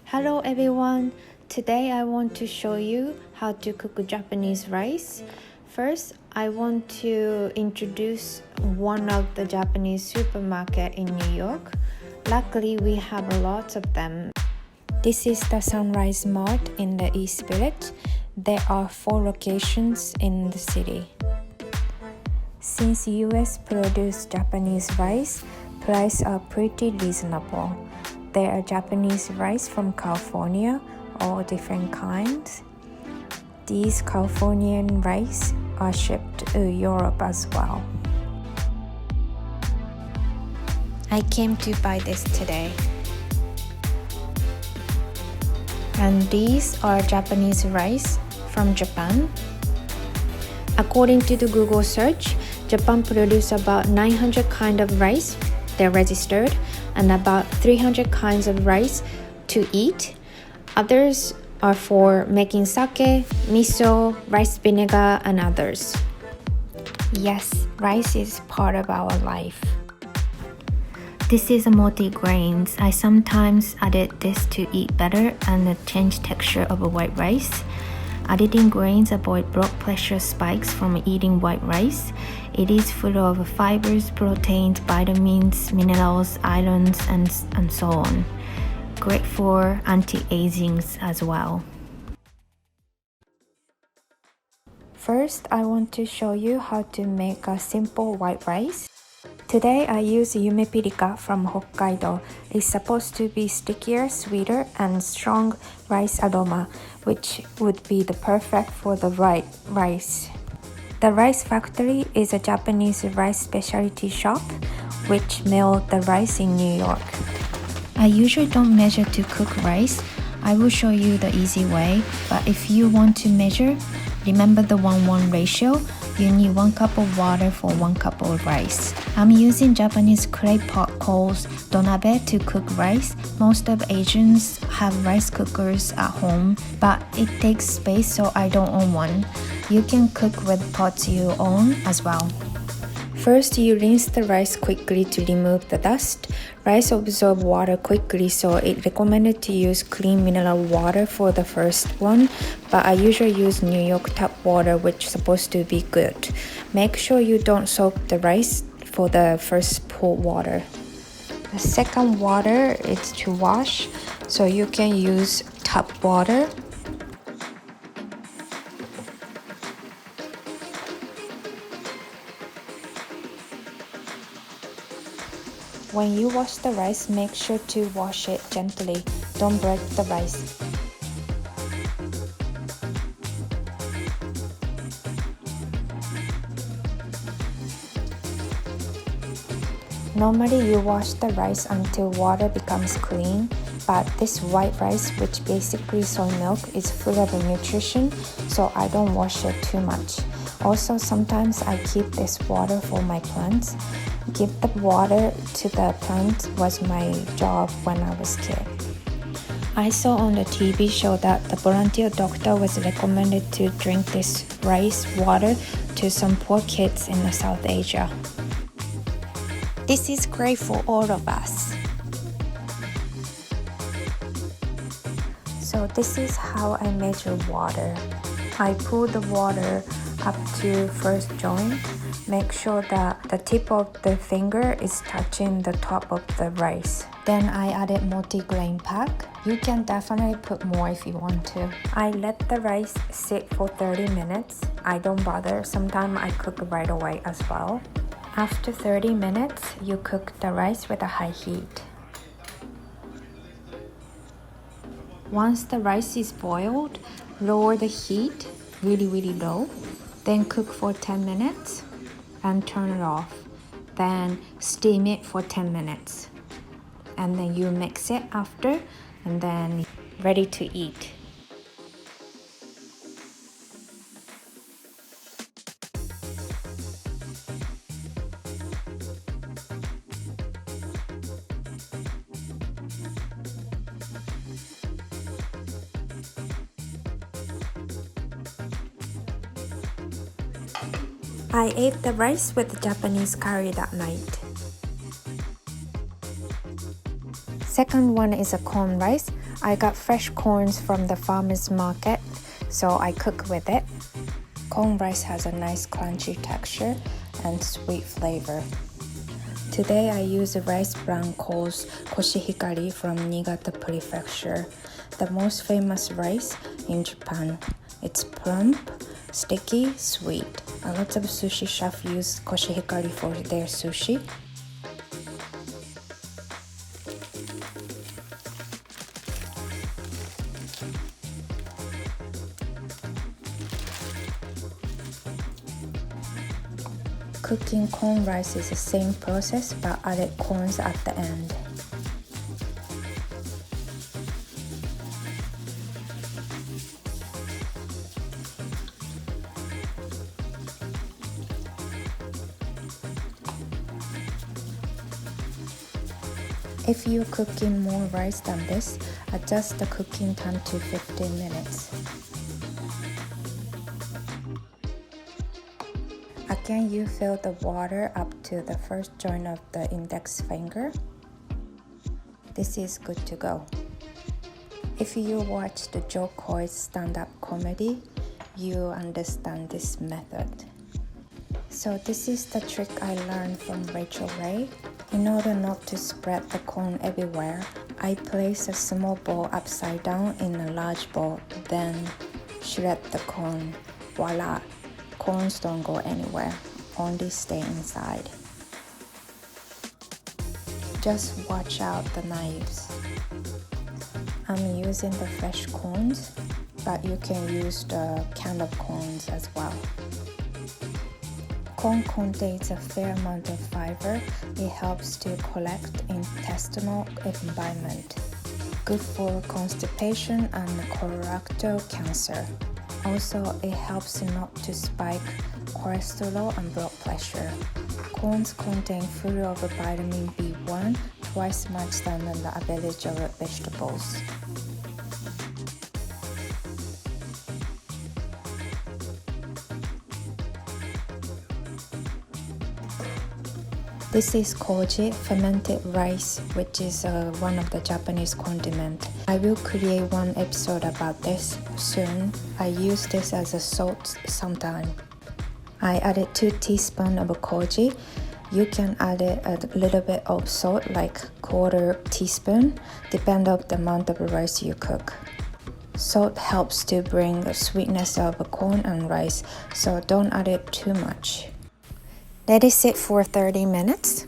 Hello everyone! Today I want to show you how to cook Japanese rice. First, I want to introduce one of the Japanese supermarket in New York. Luckily, we have a lot of them. This is the Sunrise Mart in the East Village. There are 4 locations in the city. Since US produce Japanese rice, prices are pretty reasonable. There are Japanese rice from California, all different kinds. These Californian rice are shipped to Europe as well. I came to buy this today. And these are Japanese rice from Japan. According to the Google search, Japan produces about 900 kinds of rice. They're registered, and about 300 kinds of rice to eat. Others are for making sake, miso, rice vinegar, and others. Yes, rice is part of our life. This is a multi-grains. I sometimes added this to eat better and change texture of a white rice. Adding grains avoid blood pressure spikes from eating white rice. It is full of fibers, proteins, vitamins, minerals, irons, and so on. Great for anti-aging as well. First, I want to show you how to make a simple white rice. Today I use Yume Pirika from Hokkaido. It's supposed to be stickier, sweeter, and strong rice aroma, which would be the perfect for the white rice. The Rice Factory is a Japanese rice specialty shop which mills the rice in New York. I usually don't measure to cook rice. I will show you the easy way, but if you want to measure, remember the 1:1 ratio. You need 1 cup of water for 1 cup of rice. I'm using Japanese clay pot called Donabe to cook rice. Most of Asians have rice cookers at home, but it takes space, so I don't own one. You can cook with pots you own as well. First, you rinse the rice quickly to remove the dust. Rice absorbs water quickly, so it's recommended to use clean mineral water for the first one, but I usually use New York tap water, which is supposed to be good. Make sure you don't soak the rice for the first pour water. The second water is to wash, so you can use tap water. When you wash the rice, make sure to wash it gently. Don't break the rice. Normally, you wash the rice until water becomes clean, but this white rice, which basically soy milk, is full of nutrition, so I don't wash it too much. Also, sometimes I keep this water for my plants. Give the water to the plant was my job when I was a kid. I saw on the TV show that the volunteer doctor was recommended to drink this rice water to some poor kids in South Asia. This is great for all of us. So this is how I measure water. I pour the water up to first joint. Make sure that the tip of the finger is touching the top of the rice. Then I added multi-grain pack. You can definitely put more if you want to. I let the rice sit for 30 minutes. I don't bother. Sometimes I cook right away as well. After 30 minutes, you cook the rice with a high heat. Once the rice is boiled, lower the heat really low. Then cook for 10 minutes. And turn it off. Then steam it for 10 minutes. And then you mix it after, and then ready to eat. I ate the rice with Japanese curry that night. second one is a corn rice. I got fresh corns from the farmer's market, so I cook with it. Corn rice has a nice crunchy texture and sweet flavor. Today I use rice bran called Koshihikari from Niigata Prefecture, the most famous rice in Japan. It's plump, sticky, sweet. A lot of sushi chefs use Koshihikari for their sushi. Cooking corn rice is the same process but added corns at the end. If you're cooking more rice than this, adjust the cooking time to 15 minutes. Again, you fill the water up to the first joint of the index finger. This is good to go. If you watch the Joe Coy's stand-up comedy, you understand this method. So this is the trick I learned from Rachel Ray. In order not to spread the corn everywhere, I place a small bowl upside down in a large bowl, then shred the corn. Voila! Corns don't go anywhere, only stay inside. Just watch out the knives. I'm using the fresh corns, but you can use the canned corns as well. Corn contains a fair amount of fiber. It helps to collect intestinal environment. Good for constipation and colorectal cancer. Also, it helps not to spike cholesterol and blood pressure. Corns contain full of vitamin B1, twice much than the average of vegetables. This is koji, fermented rice, which is one of the Japanese condiments. I will create one episode about this soon. I use this as a salt sometime. I added 2 teaspoons of koji. You can add a little bit of salt, like quarter teaspoon, depending on the amount of rice you cook. Salt helps to bring the sweetness of corn and rice, so don't add it too much. Let it sit for 30 minutes.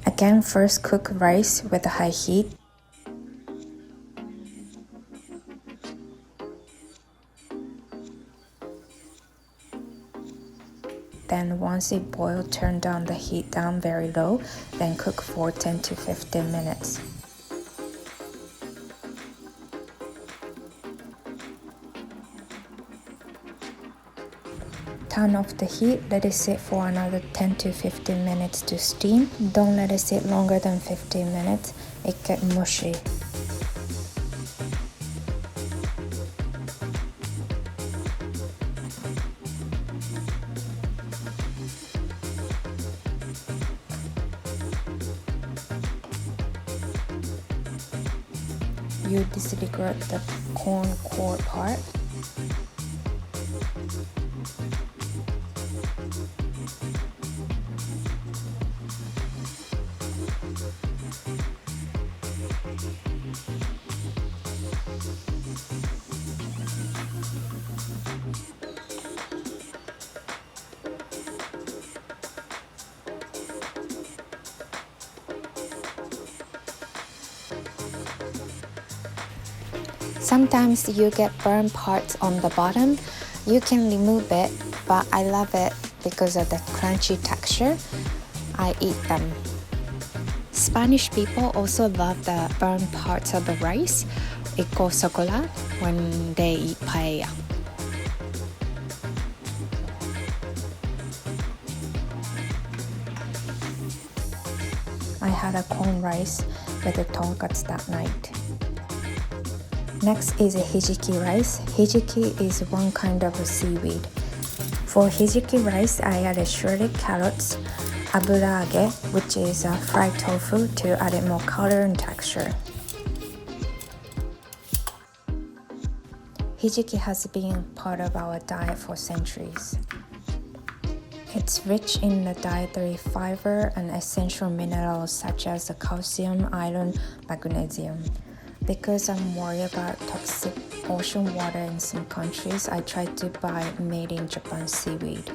Again, first cook rice with a high heat. Then once it boils, turn down the heat down very low, then cook for 10 to 15 minutes. Turn off the heat, let it sit for another 10 to 15 minutes to steam. Don't let it sit longer than 15 minutes, it gets mushy. You disregard the corn core part. Sometimes you get burnt parts on the bottom. You can remove it, but I love it because of the crunchy texture. I eat them. Spanish people also love the burnt parts of the rice. It calls chocolate when they eat paella. I had a corn rice with the tonkatsu that night. Next is a Hijiki rice. Hijiki is one kind of a seaweed. For Hijiki rice, I added shredded carrots, aburage, which is fried tofu to add it more color and texture. Hijiki has been part of our diet for centuries. It's rich in the dietary fiber and essential minerals such as calcium, iron, magnesium. Because I'm worried about toxic ocean water in some countries, I try to buy made in Japan seaweed.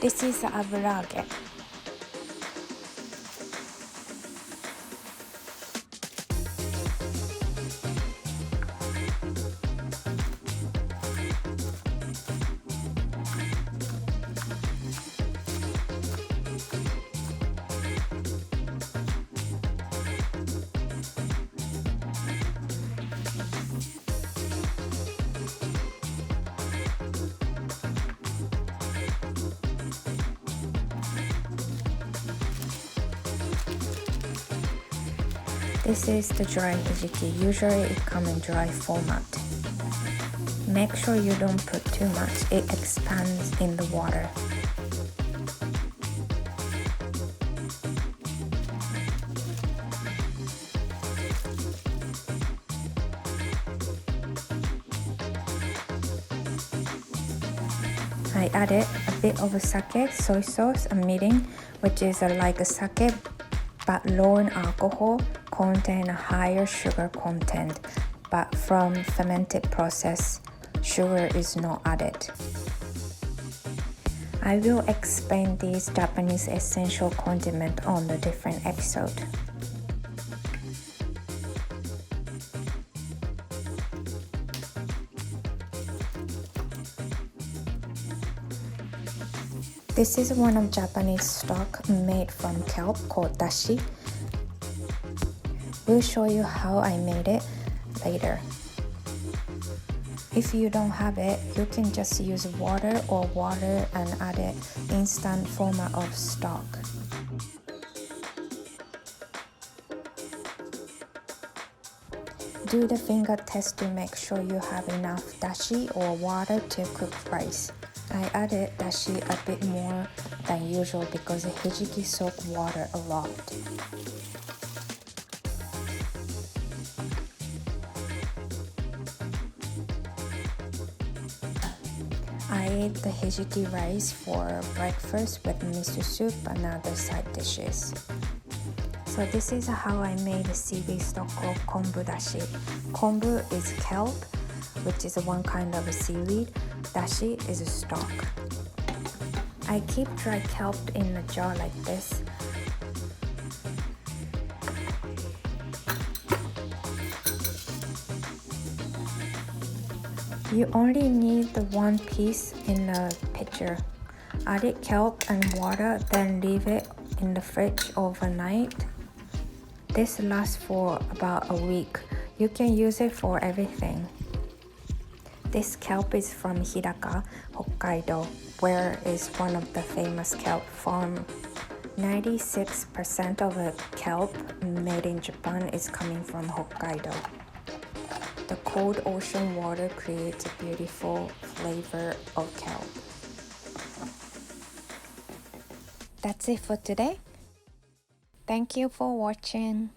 This is the aburage. This is the dry hijiki. Usually it comes in dry format. Make sure you don't put too much, it expands in the water. I added a bit of sake, soy sauce, and mirin, which is like a sake but low in alcohol, contain a higher sugar content, but from fermented process, sugar is not added. I will explain these Japanese essential condiments on the different episode. This is one of Japanese stock made from kelp called dashi. We'll show you how I made it later. If you don't have it, you can just use water and add it instant format of stock. Do the finger test to make sure you have enough dashi or water to cook rice. I added dashi a bit more than usual because hijiki soak water a lot. I ate the hijiki rice for breakfast with miso soup and other side dishes. So this is how I made a seaweed stock called Konbu-dashi. Konbu is kelp, which is one kind of a seaweed. Dashi is a stock. I keep dry kelp in a jar like this. You only need the one piece in the pitcher. Add it kelp and water, then leave it in the fridge overnight. This lasts for about a week. You can use it for everything. This kelp is from Hijiki, Hokkaido, where is one of the famous kelp farm. 96% of the kelp made in Japan is coming from Hokkaido. The cold ocean water creates a beautiful flavor of kelp. That's it for today. Thank you for watching.